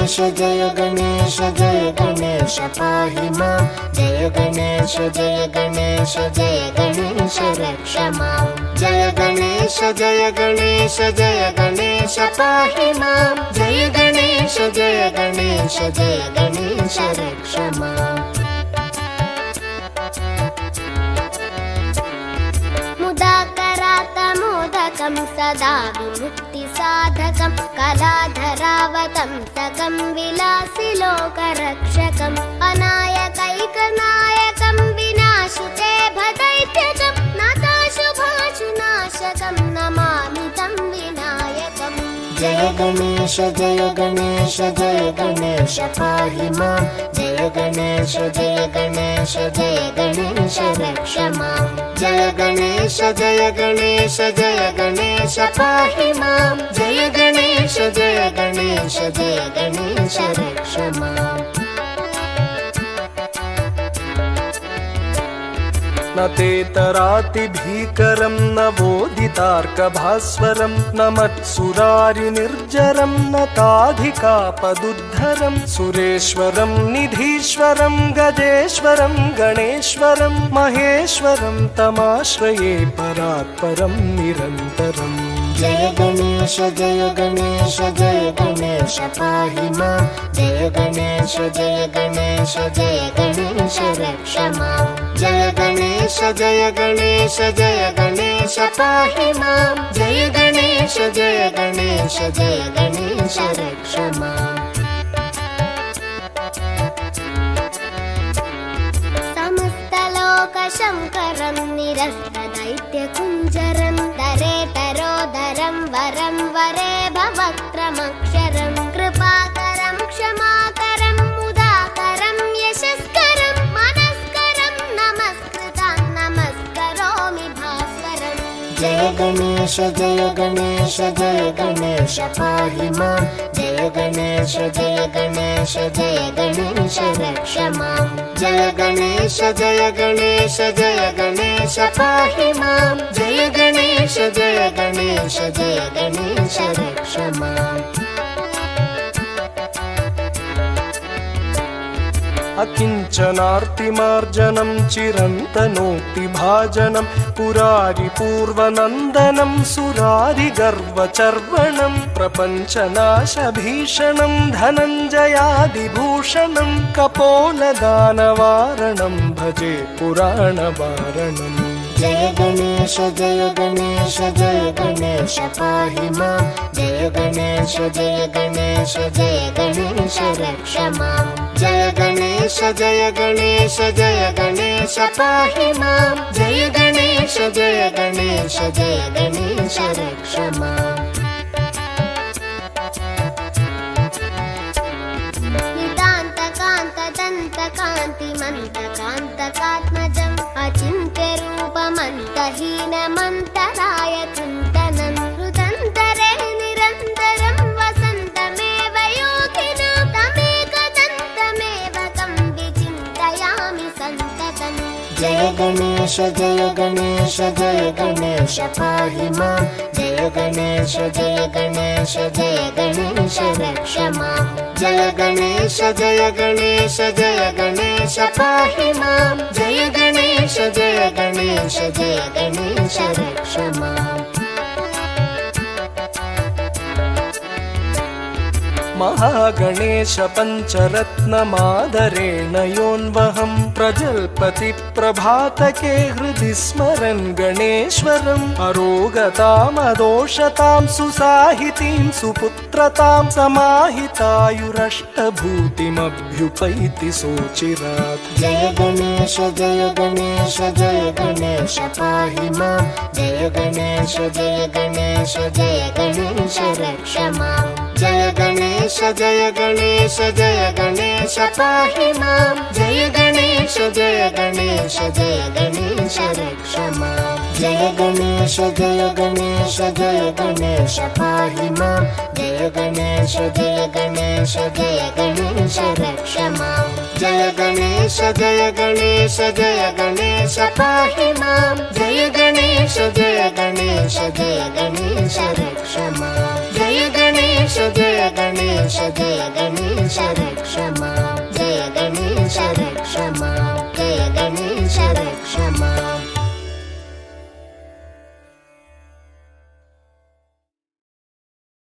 गणेश जय गणेश जय गणेश पाहि मां जय गणेश जय गणेश जय गणेश रक्ष मां जय गणेश जय गणेश जय गणेश पाहि मां जय गणेश जय गणेश जय गणेश रक्ष मां मुदाकरातमोदकं सदा विमुक्तिसाधकं कलाधरावतंसकं विलासिलोकरक्षकम् अनायकैकनायकं विनाशिते भदैत्यकं नाथाशुभाशुनाशकं नमामि तं विनायकम् जय गणेश जय गणेश जय गणेश पाहि मां जय गणेश जय गणेश जय गणेश रक्ष मां जय गणेश जय गणेश जय गणेश पाहि मां जय गणेश जय गणेश जय गणेश रक्ष मां न तेतरातिभीकरं न वोदितार्कभास्वरं न मत्सुरारिनिर्जरं न ताधिकापदुद्धरं सुरेश्वरं निधीश्वरं गजेश्वरं गणेश्वरं महेश्वरं तमाश्रये परात्परं निरन्तरम् जय गणेश जय गणेश जय गणेश पाहि मां जय गणेश जय गणेश जय गणेश रक्ष मां जय गणेश जय गणेश जय गणेश पाहि मां जय गणेश जय गणेश जय गणेश रक्ष मां समस्तलोकशङ्करं निरस्तदैत्यकुञ्जरं दरेतरोदरं वरं वरे भवक्त्रमक्षरं कृपाकरं क्षमाकरं मुदाकरं यशस्करं मनस्करं नमस्कृतं नमस्करोमि भास्करम् जय गणेश जय गणेश जय गणेश पाहि मां जय गणेश जय गणेश जय गणेश रक्ष मां जय गणेश जय गणेश जय गणेश पाहि मां जय गणेश जय गणेश जय गणेश रक्ष मां अकिञ्चनार्तिमार्जनं चिरन्तनोक्तिभाजनं पुरारिपूर्वनन्दनं सुरारिगर्वचर्वणं प्रपञ्चनाशभीषणं धनञ्जयादिभूषणं कपोलदानवारणं भजे पुराणवारणम् जय गणेश जय गणेश जय गणेश पाहि मां जय गणेश जय गणेश जय गणेश रक्ष मां जय गणेश जय गणेश जय गणेश पाहि मां जय गणेश जय गणेश जय गणेश रक्ष मां नितान्तकान्तदन्तकान्तिमन्तकान्तकात्मजम् अचिन्त्यरूपमन्तहीनमन्तराय चिन्तनं हृदन्तरे निरन्तरं वसन्तमेव योगिनं तमेकदन्तमेव तं विचिन्तयामि सन्ततम् जय गणेश जय गणेश जय गणेश पाहि मां जय गणेश जय गणेश जय गणेश रक्ष मां जय गणेश जय गणेश जय गणेश पाहि मां जय गणेश जय गणेश जय गणेश रक्ष मां महागणेश पञ्चरत्नमादरेण योऽन्वहं प्रजल्पति प्रभातके हृदि स्मरन् गणेश्वरम् अरोगतामदोषतां सुसाहितीं सुपुत्रतां समाहितायुरष्टभूतिमभ्युपैति सोचिरात् जय गणेश जय गणेश जय गणेश पाहि मां जय गणेश जय गणेश जय गणेश रक्ष मां जय गणेश जय गणेश जय गणेश पाहि मां जय गणेश जय गणेश जय गणेश रक्ष मां जय गणेश जय गणेश जय गणेश पाहि मां जय गणेश जय गणेश जय गणेश रक्ष मां जय गणेश जय गणेश जय गणेश पाहि मां जय गणेश जय गणेश जय गणेश रक्ष मां जय गणेश जय गणेश रक्ष मां जय गणेश रक्ष